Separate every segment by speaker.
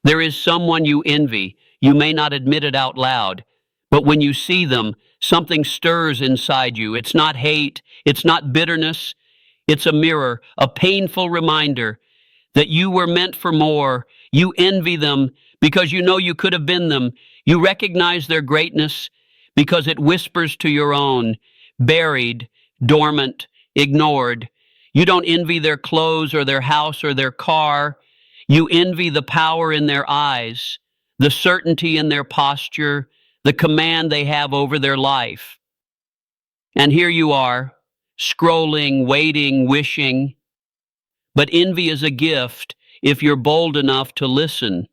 Speaker 1: There is someone you envy. You may not admit it out loud, but when you see them, something stirs inside you. It's not hate, it's not bitterness, it's a mirror, a painful reminder that you were meant for more. You envy them because you know you could have been them. You recognize their greatness because it whispers to your own, buried, dormant, ignored. You don't envy their clothes or their house or their car. You envy the power in their eyes, the certainty in their posture, the command they have over their life. And here you are, scrolling, waiting, wishing. But envy is a gift if you're bold enough to listen,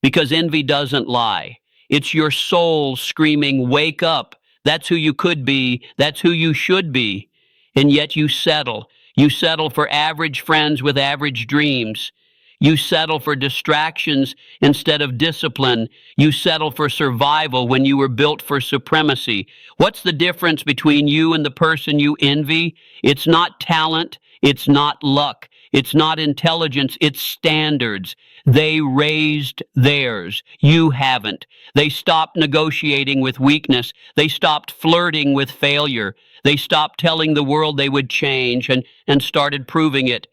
Speaker 1: because envy doesn't lie. It's your soul screaming, wake up. That's who you could be. That's who you should be. And yet you settle. You settle for average friends with average dreams. You settle for distractions instead of discipline. You settle for survival when you were built for supremacy. What's the difference between you and the person you envy? It's not talent. It's not luck. It's not intelligence. It's standards. They raised theirs. You haven't. They stopped negotiating with weakness. They stopped flirting with failure. They stopped telling the world they would change and started proving it.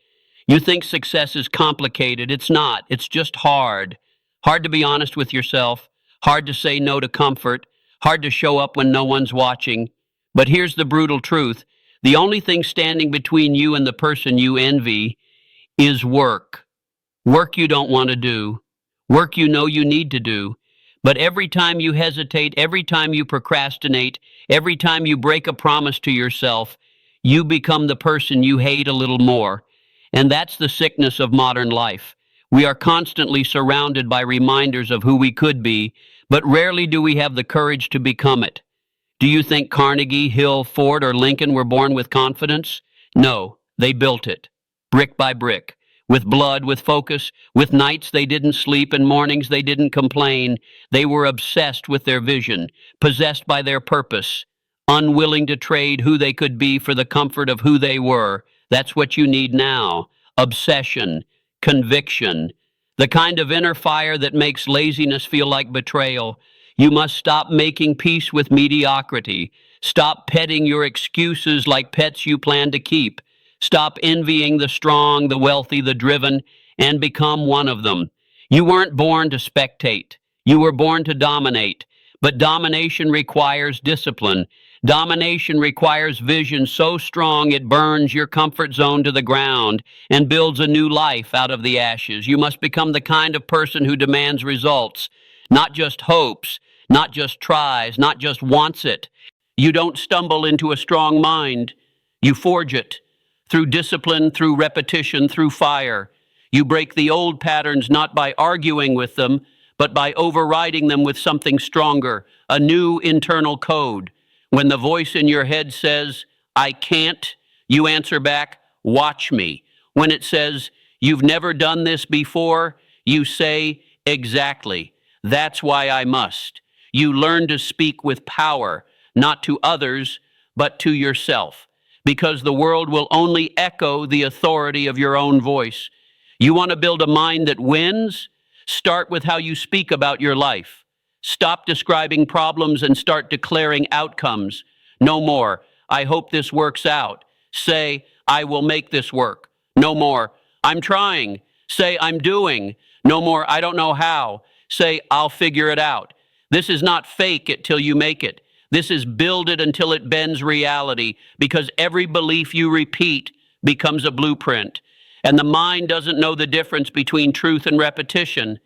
Speaker 1: You think success is complicated. It's not. It's just hard. Hard to be honest with yourself. Hard to say no to comfort. Hard to show up when no one's watching. But here's the brutal truth. The only thing standing between you and the person you envy is work. Work you don't want to do. Work you know you need to do. But every time you hesitate, every time you procrastinate, every time you break a promise to yourself, you become the person you hate a little more. And that's the sickness of modern life. We are constantly surrounded by reminders of who we could be, but rarely do we have the courage to become it. Do you think Carnegie, Hill, Ford, or Lincoln were born with confidence? No, they built it, brick by brick, with blood, with focus, with nights they didn't sleep and mornings they didn't complain. They were obsessed with their vision, possessed by their purpose, unwilling to trade who they could be for the comfort of who they were. That's what you need now. Obsession, conviction, the kind of inner fire that makes laziness feel like betrayal. You must stop making peace with mediocrity. Stop petting your excuses like pets you plan to keep. Stop envying the strong, the wealthy, the driven, and become one of them. You weren't born to spectate. You were born to dominate. But domination requires discipline. Domination requires vision so strong it burns your comfort zone to the ground and builds a new life out of the ashes. You must become the kind of person who demands results, not just hopes, not just tries, not just wants it. You don't stumble into a strong mind. You forge it through discipline, through repetition, through fire. You break the old patterns not by arguing with them, but by overriding them with something stronger, a new internal code. When the voice in your head says, I can't, you answer back, watch me. When it says, you've never done this before, you say, exactly. That's why I must. You learn to speak with power, not to others, but to yourself, because the world will only echo the authority of your own voice. You want to build a mind that wins? Start with how you speak about your life. Stop describing problems and start declaring outcomes. No more, I hope this works out. Say, I will make this work. No more, I'm trying. Say, I'm doing. No more, I don't know how. Say, I'll figure it out. This is not fake it till you make it. This is build it until it bends reality, because every belief you repeat becomes a blueprint. And the mind doesn't know the difference between truth and repetition.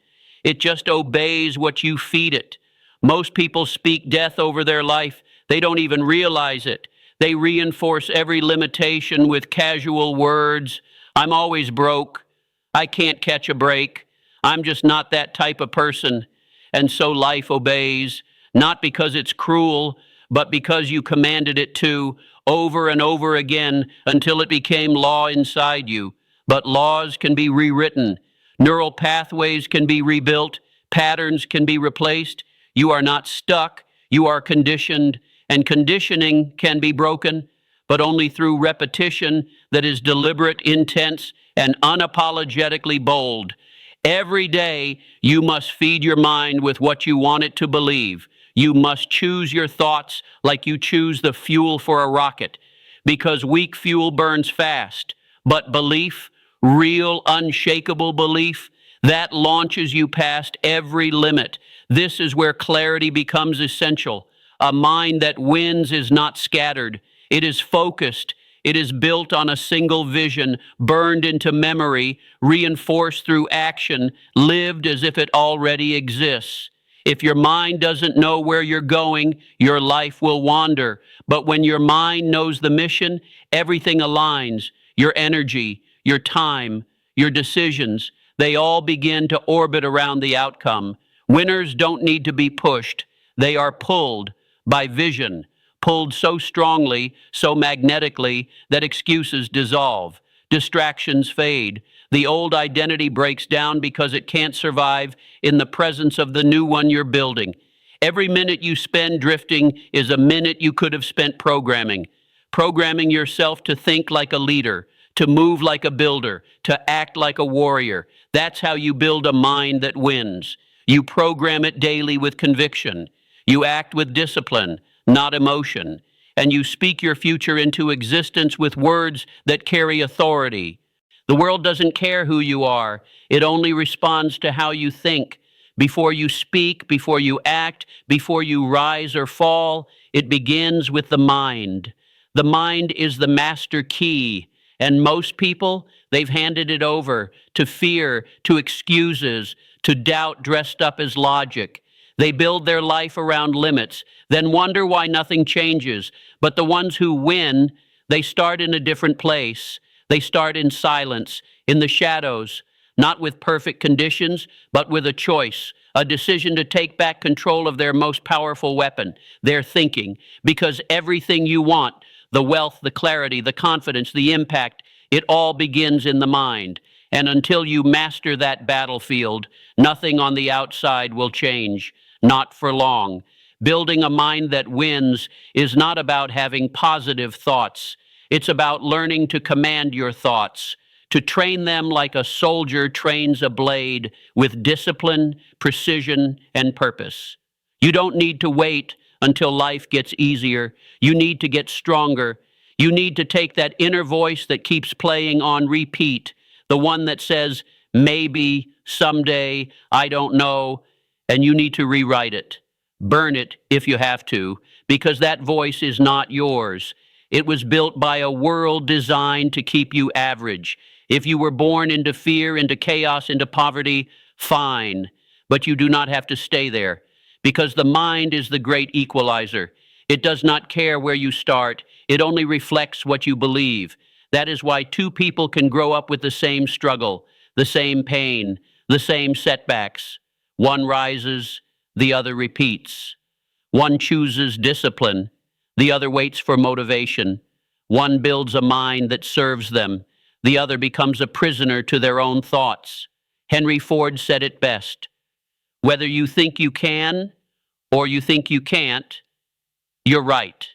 Speaker 1: It just obeys what you feed it. Most people speak death over their life. They don't even realize it. They reinforce every limitation with casual words. I'm always broke. I can't catch a break. I'm just not that type of person. And so life obeys, not because it's cruel, but because you commanded it to, over and over again until it became law inside you. But laws can be rewritten. Neural pathways can be rebuilt. Patterns can be replaced. You are not stuck. You are conditioned. And conditioning can be broken, but only through repetition that is deliberate, intense, and unapologetically bold. Every day, you must feed your mind with what you want it to believe. You must choose your thoughts like you choose the fuel for a rocket, because weak fuel burns fast. But belief, real, unshakable belief, that launches you past every limit. This is where clarity becomes essential. A mind that wins is not scattered, it is focused. It is built on a single vision, burned into memory, reinforced through action, lived as if it already exists. If your mind doesn't know where you're going, your life will wander. But when your mind knows the mission, everything aligns. Your energy, your time, your decisions, they all begin to orbit around the outcome. Winners don't need to be pushed. They are pulled by vision, pulled so strongly, so magnetically, that excuses dissolve, distractions fade. The old identity breaks down because it can't survive in the presence of the new one you're building. Every minute you spend drifting is a minute you could have spent programming yourself to think like a leader, to move like a builder, to act like a warrior. That's how you build a mind that wins. You program it daily with conviction. You act with discipline, not emotion, and you speak your future into existence with words that carry authority. The world doesn't care who you are. It only responds to how you think. Before you speak, before you act, before you rise or fall, it begins with the mind. The mind is the master key, and most people, they've handed it over to fear, to excuses, to doubt dressed up as logic. They build their life around limits, then wonder why nothing changes. But the ones who win, they start in a different place. They start in silence, in the shadows, not with perfect conditions, but with a choice, a decision to take back control of their most powerful weapon, their thinking. Because everything you want, the wealth, the clarity, the confidence, the impact, it all begins in the mind. And until you master that battlefield, nothing on the outside will change. Not for long. Building a mind that wins is not about having positive thoughts. It's about learning to command your thoughts, to train them like a soldier trains a blade with discipline, precision, and purpose. You don't need to wait until life gets easier. You need to get stronger. You need to take that inner voice that keeps playing on repeat, the one that says, maybe, someday, I don't know, and you need to rewrite it. Burn it if you have to, because that voice is not yours. It was built by a world designed to keep you average. If you were born into fear, into chaos, into poverty, fine. But you do not have to stay there, because the mind is the great equalizer. It does not care where you start. It only reflects what you believe. That is why two people can grow up with the same struggle, the same pain, the same setbacks. One rises, the other repeats. One chooses discipline, the other waits for motivation. One builds a mind that serves them, the other becomes a prisoner to their own thoughts. Henry Ford said it best. Whether you think you can or you think you can't, you're right.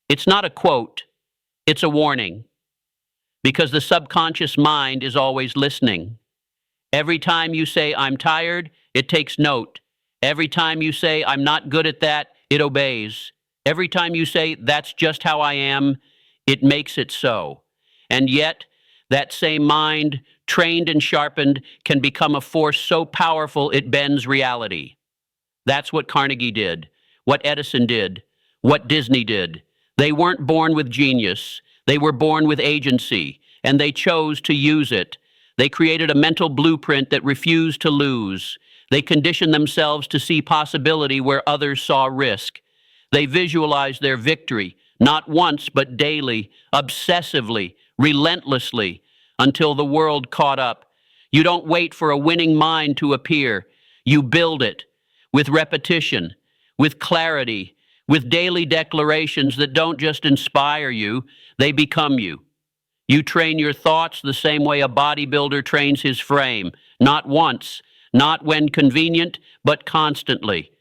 Speaker 1: It's not a quote, it's a warning, because the subconscious mind is always listening. Every time you say, I'm tired, it takes note. Every time you say, I'm not good at that, it obeys. Every time you say, that's just how I am, it makes it so. And yet, that same mind, trained and sharpened, can become a force so powerful it bends reality. That's what Carnegie did, what Edison did, what Disney did. They weren't born with genius. They were born with agency, and they chose to use it. They created a mental blueprint that refused to lose. They conditioned themselves to see possibility where others saw risk. They visualized their victory, not once, but daily, obsessively, relentlessly, until the world caught up. You don't wait for a winning mind to appear. You build it with repetition, with clarity, with daily declarations that don't just inspire you, they become you. You train your thoughts the same way a bodybuilder trains his frame, not once, not when convenient, but constantly.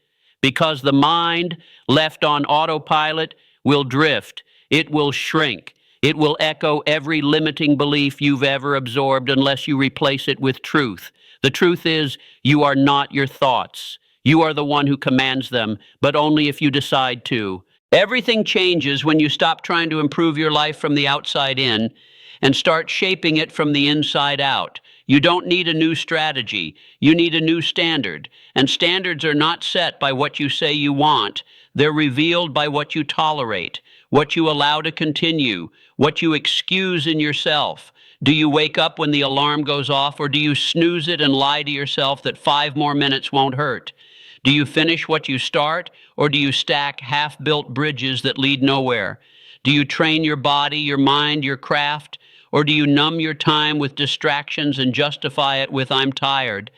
Speaker 1: Because the mind, left on autopilot, will drift, it will shrink, it will echo every limiting belief you've ever absorbed unless you replace it with truth. The truth is, you are not your thoughts. You are the one who commands them, but only if you decide to. Everything changes when you stop trying to improve your life from the outside in and start shaping it from the inside out. You don't need a new strategy. You need a new standard. And standards are not set by what you say you want. They're revealed by what you tolerate, what you allow to continue, what you excuse in yourself. Do you wake up when the alarm goes off, or do you snooze it and lie to yourself that 5 more minutes won't hurt? Do you finish what you start, or do you stack half-built bridges that lead nowhere? Do you train your body, your mind, your craft, or do you numb your time with distractions and justify it with "I'm tired"?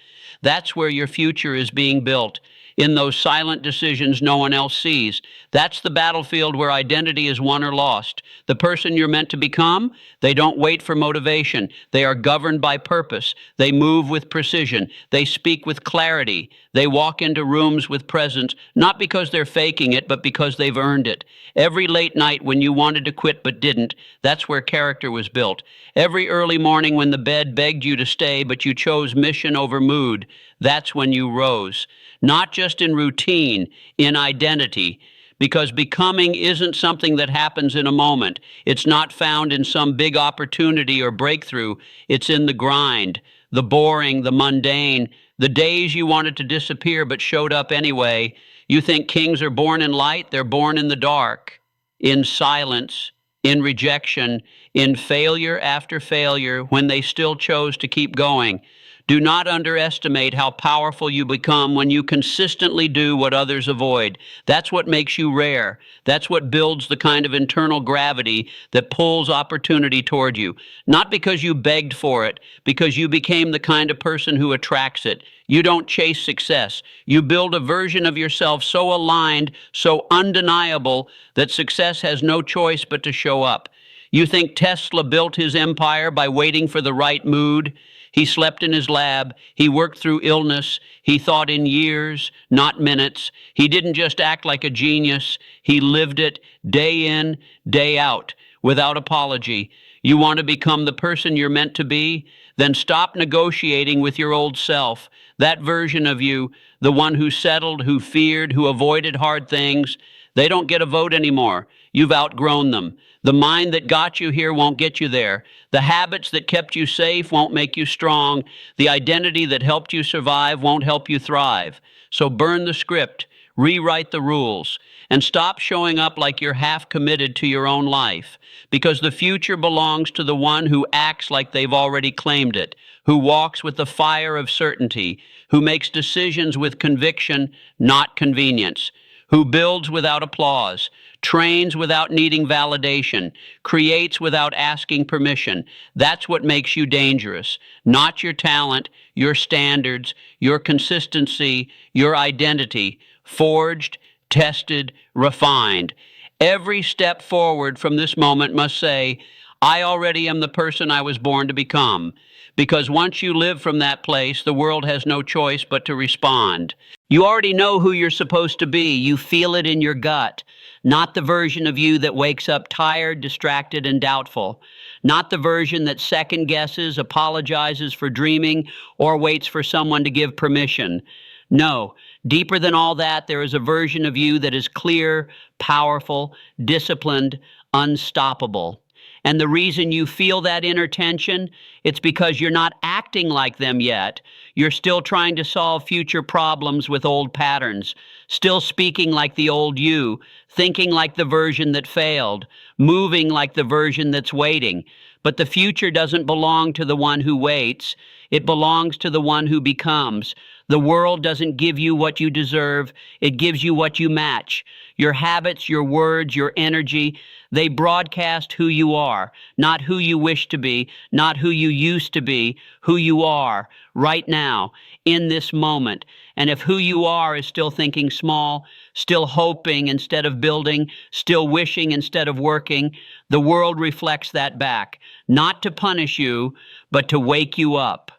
Speaker 1: That's where your future is being built, in those silent decisions no one else sees. That's the battlefield where identity is won or lost. The person you're meant to become, they don't wait for motivation. They are governed by purpose. They move with precision. They speak with clarity. They walk into rooms with presence, not because they're faking it, but because they've earned it. Every late night when you wanted to quit but didn't, that's where character was built. Every early morning when the bed begged you to stay, but you chose mission over mood, that's when you rose. Not just in routine, in identity. Because becoming isn't something that happens in a moment. It's not found in some big opportunity or breakthrough. It's in the grind, the boring, the mundane, the days you wanted to disappear but showed up anyway. You think kings are born in light, they're born in the dark, in silence, in rejection, in failure after failure, when they still chose to keep going. Do not underestimate how powerful you become when you consistently do what others avoid. That's what makes you rare. That's what builds the kind of internal gravity that pulls opportunity toward you. Not because you begged for it, because you became the kind of person who attracts it. You don't chase success. You build a version of yourself so aligned, so undeniable, that success has no choice but to show up. You think Tesla built his empire by waiting for the right mood? He slept in his lab. He worked through illness. He thought in years, not minutes. He didn't just act like a genius. He lived it day in, day out, without apology. You want to become the person you're meant to be? Then stop negotiating with your old self. That version of you, the one who settled, who feared, who avoided hard things, they don't get a vote anymore. You've outgrown them. The mind that got you here won't get you there. The habits that kept you safe won't make you strong. The identity that helped you survive won't help you thrive. So burn the script, rewrite the rules, and stop showing up like you're half committed to your own life. Because the future belongs to the one who acts like they've already claimed it, who walks with the fire of certainty, who makes decisions with conviction, not convenience, who builds without applause, trains without needing validation, creates without asking permission. That's what makes you dangerous. Not your talent, your standards, your consistency, your identity, forged, tested, refined. Every step forward from this moment must say, I already am the person I was born to become. Because once you live from that place, the world has no choice but to respond. You already know who you're supposed to be. You feel it in your gut. Not the version of you that wakes up tired, distracted, and doubtful. Not the version that second guesses, apologizes for dreaming, or waits for someone to give permission. No, deeper than all that, there is a version of you that is clear, powerful, disciplined, unstoppable. And the reason you feel that inner tension, it's because you're not acting like them yet. You're still trying to solve future problems with old patterns, still speaking like the old you, thinking like the version that failed, moving like the version that's waiting. But the future doesn't belong to the one who waits. It belongs to the one who becomes. The world doesn't give you what you deserve. It gives you what you match. Your habits, your words, your energy, they broadcast who you are, not who you wish to be, not who you used to be, who you are right now, in this moment. And if who you are is still thinking small, still hoping instead of building, still wishing instead of working, the world reflects that back, not to punish you, but to wake you up.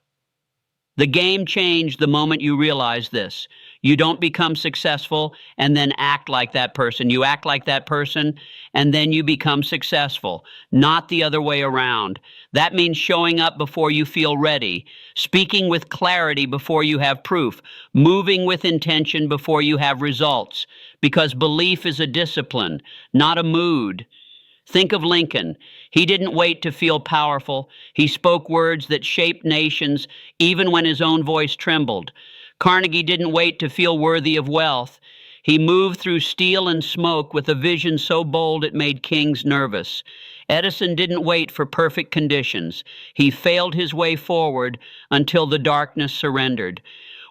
Speaker 1: The game changed the moment you realize this. You don't become successful and then act like that person. You act like that person and then you become successful, not the other way around. That means showing up before you feel ready, speaking with clarity before you have proof, moving with intention before you have results, because belief is a discipline, not a mood. Think of Lincoln. He didn't wait to feel powerful. He spoke words that shaped nations even when his own voice trembled. Carnegie didn't wait to feel worthy of wealth. He moved through steel and smoke with a vision so bold it made kings nervous. Edison didn't wait for perfect conditions. He failed his way forward until the darkness surrendered.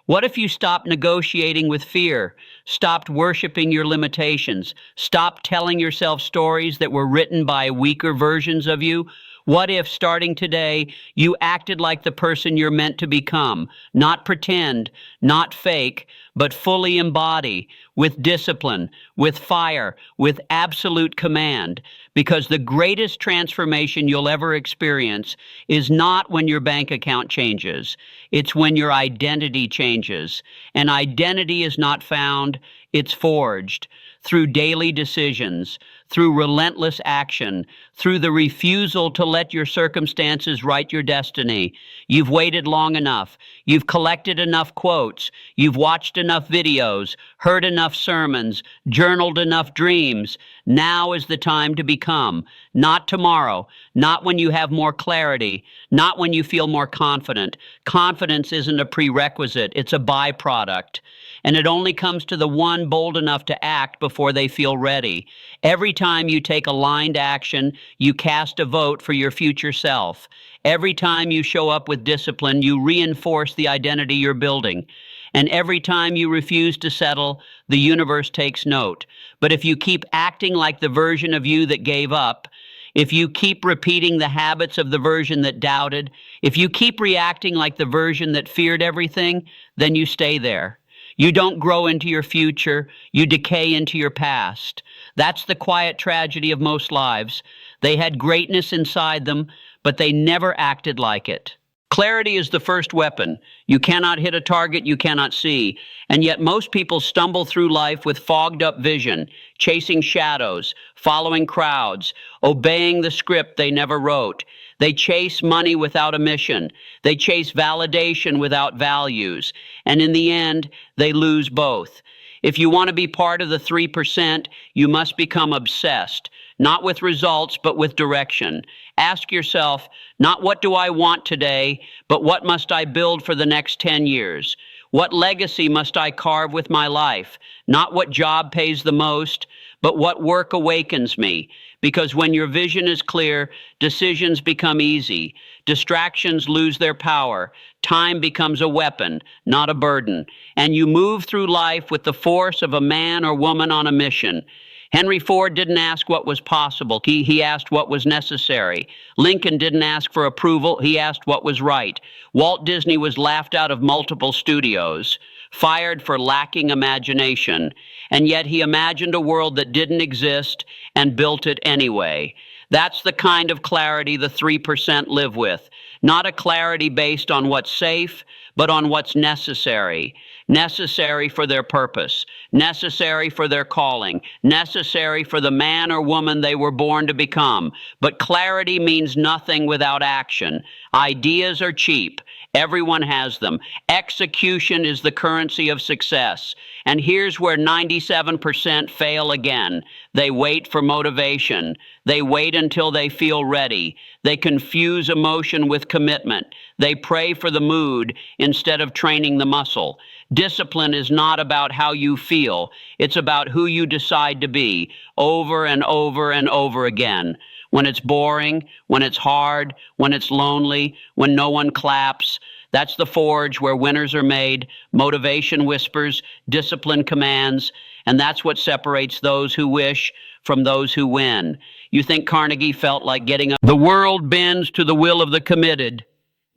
Speaker 1: What if you stopped negotiating with fear, stopped worshiping your limitations, stopped telling yourself stories that were written by weaker versions of you? What if, starting today, you acted like the person you're meant to become, not pretend, not fake, but fully embody, with discipline, with fire, with absolute command? Because the greatest transformation you'll ever experience is not when your bank account changes. It's when your identity changes. And identity is not found, it's forged through daily decisions, through relentless action, through the refusal to let your circumstances write your destiny. You've waited long enough. You've collected enough quotes. You've watched enough videos, heard enough sermons, journaled enough dreams. Now is the time to become. Not tomorrow, not when you have more clarity, not when you feel more confident. Confidence isn't a prerequisite, it's a byproduct. And it only comes to the one bold enough to act before they feel ready. Every time you take aligned action, you cast a vote for your future self. Every time you show up with discipline, you reinforce the identity you're building. And every time you refuse to settle, the universe takes note. But if you keep acting like the version of you that gave up, if you keep repeating the habits of the version that doubted, if you keep reacting like the version that feared everything, then you stay there. You don't grow into your future, you decay into your past. That's the quiet tragedy of most lives. They had greatness inside them, but they never acted like it. Clarity is the first weapon. You cannot hit a target you cannot see, and yet most people stumble through life with fogged up vision, chasing shadows, following crowds, obeying the script they never wrote. They chase money without a mission. They chase validation without values. And in the end, they lose both. If you want to be part of the 3%, you must become obsessed, not with results, but with direction. Ask yourself, not what do I want today, but what must I build for the next 10 years? What legacy must I carve with my life? Not what job pays the most, but what work awakens me. Because when your vision is clear, decisions become easy. Distractions lose their power. Time becomes a weapon, not a burden. And you move through life with the force of a man or woman on a mission. Henry Ford didn't ask what was possible. He asked what was necessary. Lincoln didn't ask for approval. He asked what was right. Walt Disney was laughed out of multiple studios, fired for lacking imagination, and yet he imagined a world that didn't exist and built it anyway. That's the kind of clarity the 3% live with. Not a clarity based on what's safe, but on what's necessary. Necessary for their purpose, necessary for their calling, necessary for the man or woman they were born to become. But clarity means nothing without action. Ideas are cheap. Everyone has them. Execution is the currency of success. And here's where 97% fail again. They wait for motivation. They wait until they feel ready. They confuse emotion with commitment. They pray for the mood instead of training the muscle. Discipline is not about how you feel. It's about who you decide to be, over and over and over again. When it's boring, when it's hard, when it's lonely, when no one claps, that's the forge where winners are made. Motivation whispers, discipline commands, and that's what separates those who wish from those who win. You think Carnegie felt like getting up? The world bends to the will of the committed,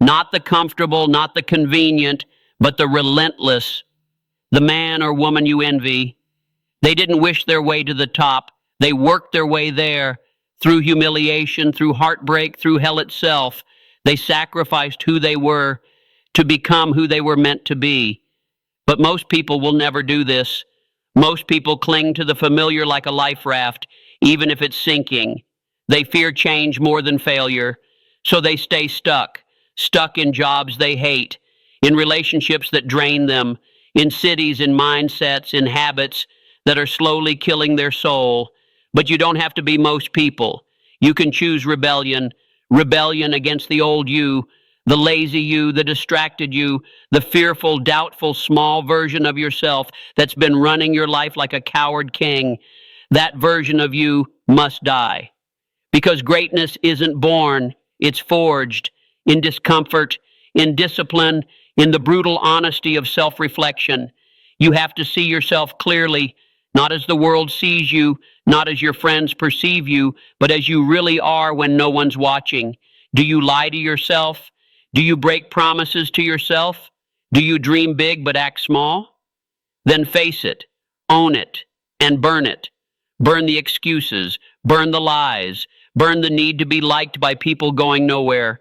Speaker 1: not the comfortable, not the convenient, but the relentless, the man or woman you envy. They didn't wish their way to the top. They worked their way there through humiliation, through heartbreak, through hell itself. They sacrificed who they were to become who they were meant to be. But most people will never do this. Most people cling to the familiar like a life raft, even if it's sinking. They fear change more than failure, so they stay stuck in jobs they hate, in relationships that drain them, in cities, in mindsets, in habits that are slowly killing their soul. But you don't have to be most people. You can choose rebellion against the old you, the lazy you, the distracted you, the fearful, doubtful, small version of yourself that's been running your life like a coward king. That version of you must die. Because greatness isn't born, it's forged in discomfort, in discipline, in the brutal honesty of self-reflection. You have to see yourself clearly, not as the world sees you, not as your friends perceive you, but as you really are when no one's watching. Do you lie to yourself? Do you break promises to yourself? Do you dream big but act small? Then face it, own it, and burn it. Burn the excuses, burn the lies, burn the need to be liked by people going nowhere.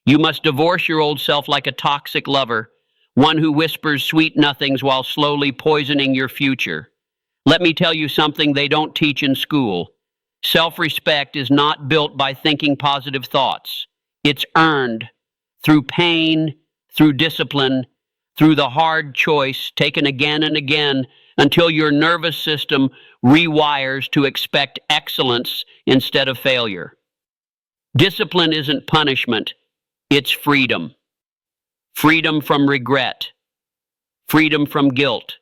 Speaker 1: You must divorce your old self like a toxic lover, one who whispers sweet nothings while slowly poisoning your future. Let me tell you something they don't teach in school. Self-respect is not built by thinking positive thoughts. It's earned through pain, through discipline, through the hard choice taken again and again until your nervous system rewires to expect excellence instead of failure. Discipline isn't punishment, it's freedom. Freedom from regret, freedom from guilt,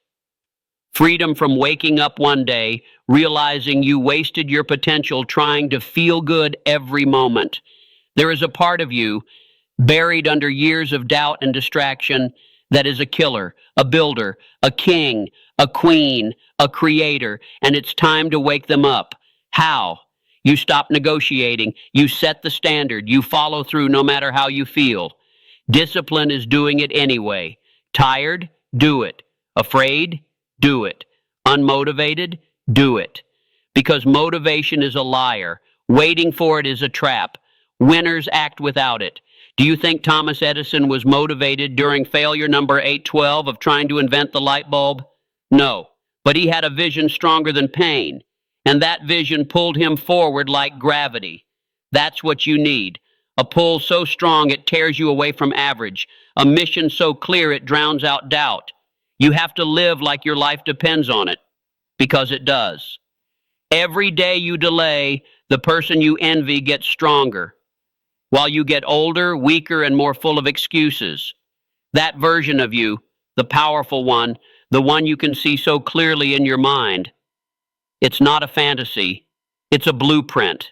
Speaker 1: freedom from waking up one day realizing you wasted your potential trying to feel good every moment. There is a part of you buried under years of doubt and distraction that is a killer, a builder, a king, a queen, a creator, and it's time to wake them up. How? You stop negotiating, you set the standard, you follow through no matter how you feel. Discipline is doing it anyway. Tired? Do it. Afraid? Do it. Unmotivated? Do it. Because motivation is a liar. Waiting for it is a trap. Winners act without it. Do you think Thomas Edison was motivated during failure number 812 of trying to invent the light bulb? No, but he had a vision stronger than pain, and that vision pulled him forward like gravity. That's what you need. A pull so strong it tears you away from average. A mission so clear it drowns out doubt. You have to live like your life depends on it, because it does. Every day you delay, the person you envy gets stronger, while you get older, weaker, and more full of excuses. That version of you, the powerful one, the one you can see so clearly in your mind, it's not a fantasy, it's a blueprint,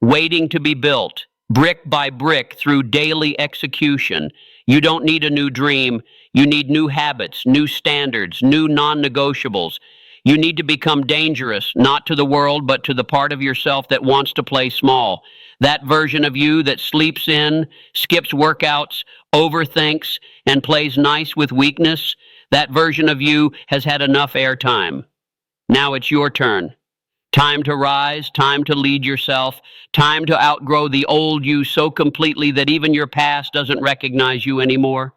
Speaker 1: waiting to be built, brick by brick through daily execution. You don't need a new dream, you need new habits, new standards, new non-negotiables. You need to become dangerous, not to the world, but to the part of yourself that wants to play small. That version of you that sleeps in, skips workouts, overthinks, and plays nice with weakness, that version of you has had enough airtime. Now it's your turn. Time to rise, time to lead yourself, time to outgrow the old you so completely that even your past doesn't recognize you anymore.